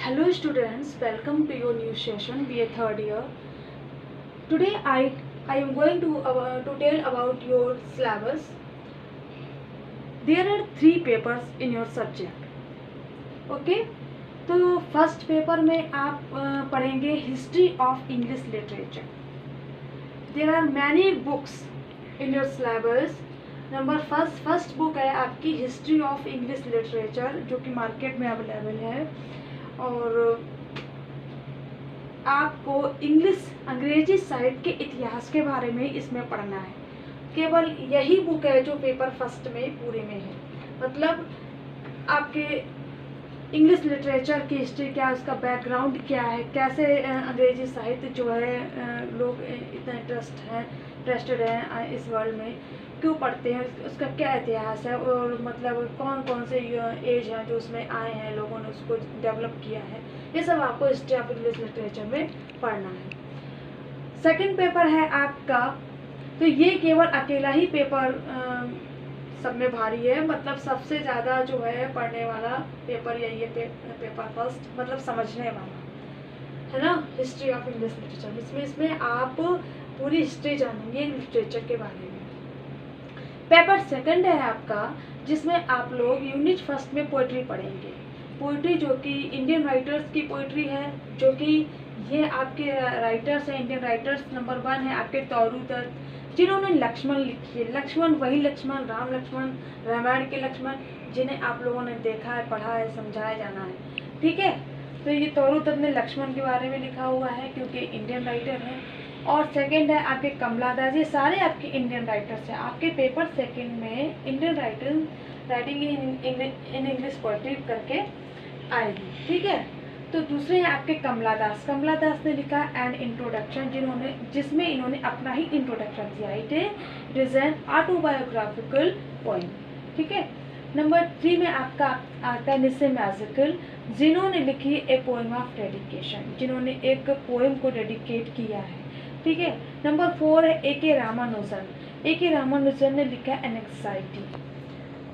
Hello students, welcome to your new session, BA third year. Today I am going to tell about your syllabus. There are 3 papers in your subject. Okay? तो first paper में आप पढ़ेंगे history of English literature. There are many books in your syllabus. Number first book है आपकी history of English literature, जो कि market में available है. और आपको अंग्रेजी साहित्य के इतिहास के बारे में इसमें पढ़ना है. केवल यही बुक है जो पेपर फर्स्ट में पूरे में है. मतलब आपके इंग्लिश लिटरेचर की हिस्ट्री क्या है, उसका बैकग्राउंड क्या है, कैसे अंग्रेजी साहित्य जो है लोग इतना इंटरेस्टेड हैं इस वर्ल्ड में, क्यों पढ़ते हैं, उसका क्या इतिहास है, और मतलब कौन कौन से एज हैं जो उसमें आए हैं, लोगों ने उसको डेवलप किया है. ये सब आपको हिस्ट्री ऑफ इंग्लिश लिटरेचर में पढ़ना है. सेकंड पेपर है आपका, तो ये केवल अकेला ही पेपर सब में भारी है. मतलब सबसे ज़्यादा जो है पढ़ने वाला पेपर यही है, पेपर फर्स्ट, मतलब समझने वाला है ना, हिस्ट्री ऑफ इंग्लिश लिटरेचर. इसमें आप पूरी हिस्ट्री जानेंगे लिटरेचर के बारे में. पेपर सेकंड है आपका, जिसमें आप लोग यूनिट फर्स्ट में पोइट्री पढ़ेंगे. पोइट्री जो कि इंडियन राइटर्स की पोइट्री है, जो कि ये आपके राइटर्स हैं. इंडियन राइटर्स नंबर 1 है आपके तौरू दत्त, जिन्होंने लक्ष्मण लिखी है. लक्ष्मण वही लक्ष्मण, राम लक्ष्मण, रामायण के लक्ष्मण, जिन्हें आप लोगों ने देखा है, पढ़ा है, समझाया जाना है. ठीक है, तो ये तौरू दत्त ने लक्ष्मण के बारे में लिखा हुआ है, क्योंकि इंडियन राइटर हैं. और सेकंड है आपके कमला दास. ये सारे आपके इंडियन राइटर्स हैं. आपके पेपर सेकंड में Indian writing in English poetry करके आएगी. ठीक है, तो दूसरे हैं आपके कमला दास. कमला दास ने लिखा एन इंट्रोडक्शन, जिसमें इन्होंने अपना ही इंट्रोडक्शन दिया. It is an autobiographical poem. ठीक है. नंबर 3 में आपका आता है निस्से मैजिकल, जिन्होंने लिखी ए पोइम ऑफ डेडिकेशन, जिन्होंने एक पोइम को डेडिकेट किया है. ठीक है. नंबर 4 है ए.के. रामानुजन. ए.के. रामानुजन ने लिखा एनेक्साइटी.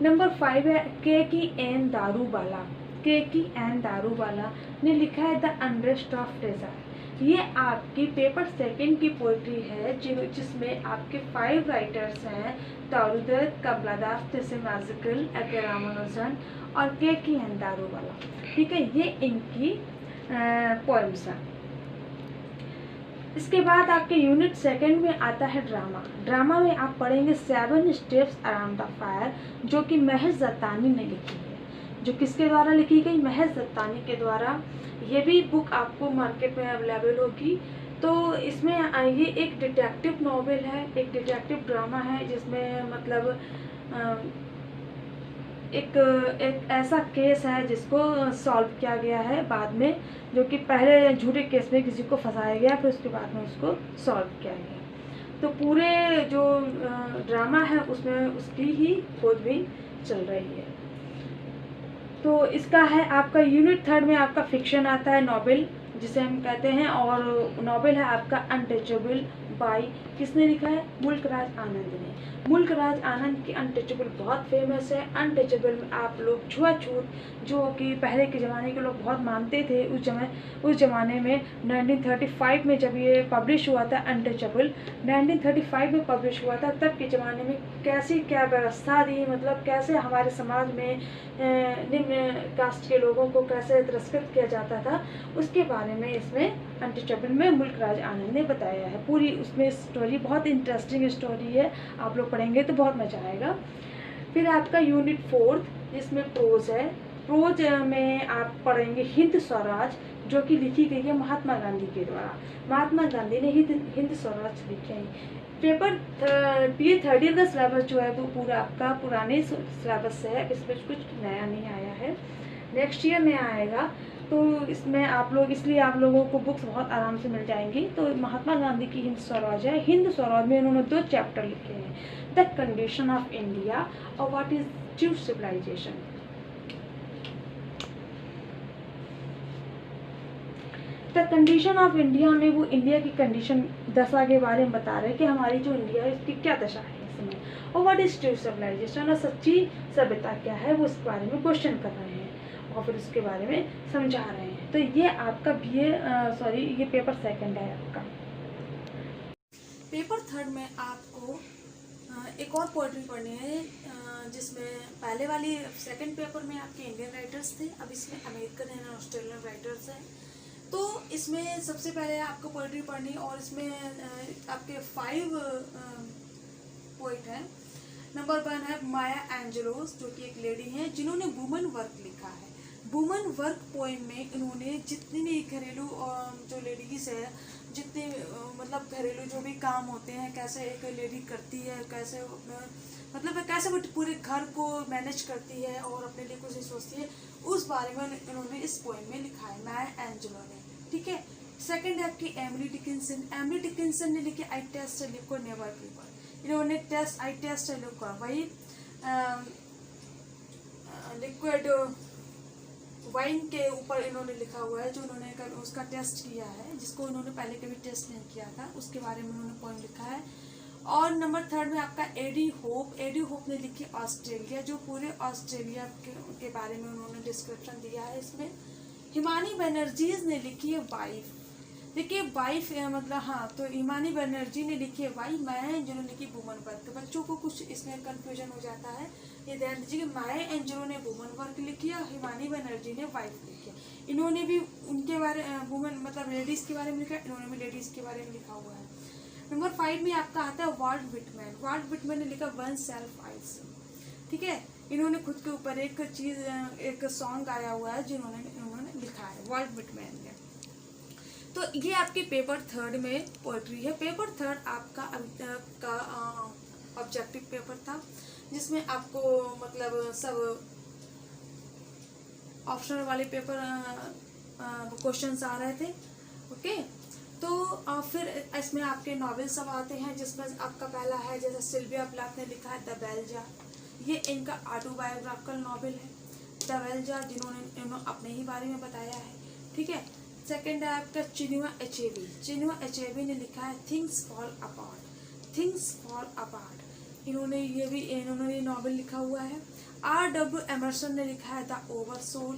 नंबर 5 है के.की.एन. दारूबाला. के.की.एन. दारूबाला ने लिखा है द अनरेस्ट ऑफ डेजर्ट. ये आपकी पेपर सेकंड की पोइट्री है, जिसमें आपके 5 राइटर्स हैं, तौरू दत्त, कमला दास, निस्से मैजिकल, ए.के. रामानुजन और के.की.एन. दारूबाला. ठीक है, ये इनकी पोइम्स हैं. इसके बाद आपके यूनिट सेकंड में आता है ड्रामा. ड्रामा में आप पढ़ेंगे 7 स्टेप्स अराउंड द फायर, जो कि महज जत्तानी ने लिखी है. जो किसके द्वारा लिखी गई? महज जत्तानी के द्वारा. ये भी बुक आपको मार्केट में अवेलेबल होगी. तो इसमें ये एक डिटेक्टिव नॉवेल है, एक डिटेक्टिव ड्रामा है, जिसमें मतलब एक ऐसा केस है जिसको सॉल्व किया गया है बाद में, जो कि पहले झूठे केस में किसी को फंसाया गया, फिर उसके बाद में उसको सॉल्व किया गया. तो पूरे जो ड्रामा है उसमें उसकी ही खोजबीन चल रही है. तो इसका है आपका यूनिट थर्ड में आपका फिक्शन आता है, नॉवेल जिसे हम कहते हैं. और नॉवेल है आपका अनटचेबल बाय, किसने लिखा है? मुल्कराज आनंद ने. मुल्कराज आनंद की अनटचेबल बहुत फेमस है. अनटचेबल में आप लोग छुआछूत, जो कि पहले के ज़माने के लोग बहुत मानते थे, उस ज़माने में 1935 में जब ये पब्लिश हुआ था, अनटचेबल 1935 में पब्लिश हुआ था. तब के ज़माने में कैसी क्या व्यवस्था थी, मतलब कैसे हमारे समाज में निम्न कास्ट के लोगों को कैसे तिरस्कृत किया जाता था, उसके बारे में इसमें अनटचेबल में मुल्कराज आनंद ने बताया है. पूरी उसमें स्टोरी बहुत इंटरेस्टिंग स्टोरी है, आप लोग पढ़ेंगे तो बहुत मजा आएगा. फिर आपका यूनिट 4 जिसमें प्रोज है. प्रोज में आप पढ़ेंगे हिंद स्वराज, जो कि लिखी गई है महात्मा गांधी के द्वारा. महात्मा गांधी ने हिंद स्वराज लिखे हैं. पेपर BA थर्ड ईयर का सिलेबस जो है वो पूरा आपका पुराने सिलेबस से है, इसमें कुछ नया नहीं आया है. नेक्स्ट ईयर में आएगा, तो इसमें आप लोग, इसलिए आप लोगों को बुक्स बहुत आराम से मिल जाएंगी. तो महात्मा गांधी की हिंद स्वराज है. हिंद स्वराज में उन्होंने 2 चैप्टर लिखे हैं, द कंडीशन ऑफ इंडिया और what is true civilization. The condition of India में वो इंडिया की कंडीशन, दशा के बारे में बता रहे हैं कि हमारी जो इंडिया है उसकी क्या दशा है इस समय. और व्हाट इज ट्रू सिविलाइजेशन, और सच्ची सभ्यता क्या है, वो इस बारे में क्वेश्चन कर रहे हैं. और फिर उसके बारे में समझा रहे हैं। तो ये आपका ये पेपर सेकंड है आपका। पेपर थर्ड में आपको एक और पोएट्री पढ़नी है, जिसमें पहले वाली सेकंड पेपर में आपके इंडियन राइटर्स थे, अब इसमें अमेरिकन एंड ऑस्ट्रेलियन राइटर्स हैं। तो इसमें सबसे पहले आपको पोएट्री पढ़नी, और इसमें आपके 5 पोइट हैं। नंबर 1 है माया एंजेलो, जो कि एक लेडी हैं जिन्होंने वुमन वर्क लिखा है। वुमन वर्क पोएम में इन्होंने जितनी भी घरेलू जो लेडीज है, जितने मतलब घरेलू जो भी काम होते हैं, कैसे एक लेडी करती है, कैसे मतलब कैसे वो पूरे घर को मैनेज करती है और अपने लिए कुछ सोचती है, उस बारे में इन्होंने इस पोएम में लिखा है माया एंजेलो ने। ठीक है। सेकंड है आपकी एमिली डिकिंसन। एमिली डिकिंसन ने लिखी आई टेस्ट लिखो नेवर पीपल। इन्होंने आई टेस्ट लिखा वही लिक्विड वाइन के ऊपर इन्होंने लिखा हुआ है, जो उन्होंने उसका टेस्ट किया है, जिसको उन्होंने पहले कभी टेस्ट नहीं किया था, उसके बारे में उन्होंने पोएम लिखा है। और नंबर 3 में आपका एडी होप। एडी होप ने लिखी ऑस्ट्रेलिया, जो पूरे ऑस्ट्रेलिया के बारे में उन्होंने डिस्क्रिप्शन दिया है इसमें। हिमानी बनर्जीज ने लिखी है वाइफ। देखिए वाइफ मतलब हाँ, तो हिमानी बनर्जी ने लिखी है वाइफ, माया एंजेलो ने लिखी वुमन वर्क। बच्चों को कुछ इसमें कंफ्यूजन हो जाता है, ये ध्यान दीजिए कि माया एंजेलो ने वुमन वर्क लिखी है, हिमानी बनर्जी ने वाइफ लिखी है। इन्होंने भी उनके बारे वुमन मतलब लेडीज के बारे में लिखा है, इन्होंने भी लेडीज के बारे में लिखा हुआ है। नंबर 5 में आपका आता है वॉल्ट विटमैन। वॉल्ट विटमैन ने लिखा वन सेल्फ आइस। ठीक है। इन्होंने खुद के ऊपर एक सॉन्ग गाया हुआ है, इन्होंने लिखा है वॉल्ट विटमैन ने। तो ये आपके पेपर थर्ड में पोएट्री है। पेपर थर्ड आपका अभी तक का ऑब्जेक्टिव पेपर था, जिसमें आपको मतलब सब ऑप्शनल वाले पेपर क्वेश्चंस आ रहे थे। ओके। तो फिर इसमें आपके नॉवेल सब आते हैं, जिसमें आपका पहला है जैसे सिल्विया प्लाथ ने लिखा है द बेल जार। ये इनका ऑटोबायोग्राफिकल नॉवेल है द बेल जार, जिन्होंने अपने ही बारे में बताया है। ठीक है। सेकंड है आपका चिनुआ अचेबी। चिनुआ अचेबी ने लिखा है things fall apart. Things fall apart इन्होंने ये नॉवेल लिखा हुआ है। R.W. एमर्सन ने लिखा है द ओवरसोल।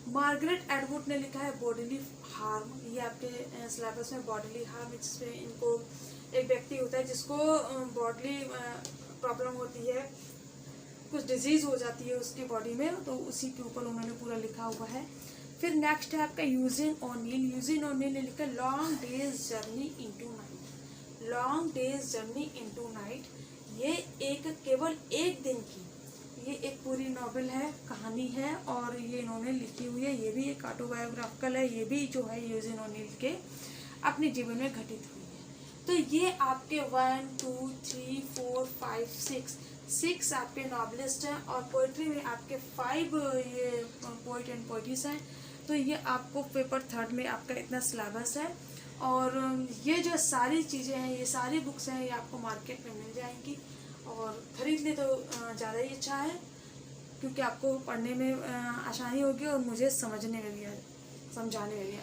मार्गरेट एटवुड ने लिखा है बॉडीली हार्म। ये आपके सिलेबस में बॉडीली हार्म, जिसमें इनको एक व्यक्ति होता है जिसको बॉडीली प्रॉब्लम होती है, कुछ डिजीज हो जाती है उसकी बॉडी में, तो उसी के ऊपर उन्होंने पूरा लिखा हुआ है। फिर नेक्स्ट है आपका यूजिन ओनील। यूजिन ओनील ने लिखा long days journey into night. Long days journey into night ये केवल एक दिन की ये एक पूरी नॉवेल है, कहानी है, और ये इन्होंने लिखी हुई है। ये भी एक ऑटोबायोग्राफिकल है, ये भी जो है यूजिन ओनील के अपने जीवन में घटित हुई है। तो ये आपके 1 2 3 4 5 6 आपके नॉवलिस्ट हैं, और पोइट्री में आपके 5 ये पोइट एंड पोइटिस हैं। तो ये आपको पेपर थर्ड में आपका इतना सिलेबस है, और ये जो सारी चीज़ें हैं, ये सारी बुक्स हैं, ये आपको मार्केट में मिल जाएंगी, और खरीद ले तो ज़्यादा ही अच्छा है, क्योंकि आपको पढ़ने में आसानी होगी और मुझे समझने में भी समझाने में भी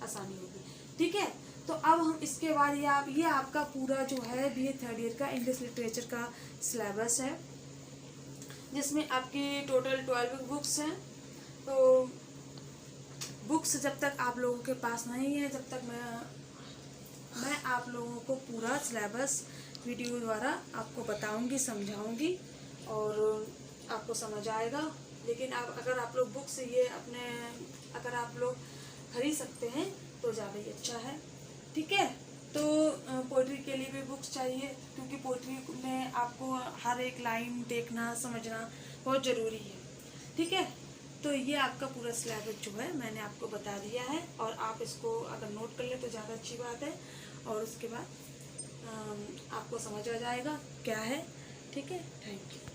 आसानी होगी। ठीक है। तो अब हम इसके बाद ये आपका पूरा जो है BA थर्ड ईयर का इंग्लिश लिटरेचर का सिलेबस है, जिसमें आपकी टोटल 12 बुक्स हैं। तो बुक्स जब तक आप लोगों के पास नहीं है, जब तक मैं आप लोगों को पूरा सिलेबस वीडियो द्वारा आपको बताऊंगी, समझाऊंगी, और आपको समझ आएगा। लेकिन अगर आप लोग बुक्स अगर आप लोग खरीद सकते हैं तो ज़्यादा ही अच्छा है। ठीक है। तो पोइट्री के लिए भी बुक्स चाहिए, क्योंकि पोइट्री में आपको हर एक लाइन देखना समझना बहुत ज़रूरी है। ठीक है। तो ये आपका पूरा सिलेबस जो है मैंने आपको बता दिया है, और आप इसको अगर नोट कर ले तो ज़्यादा अच्छी बात है, और उसके बाद आपको समझ आ जाएगा क्या है। ठीक है। Thank you.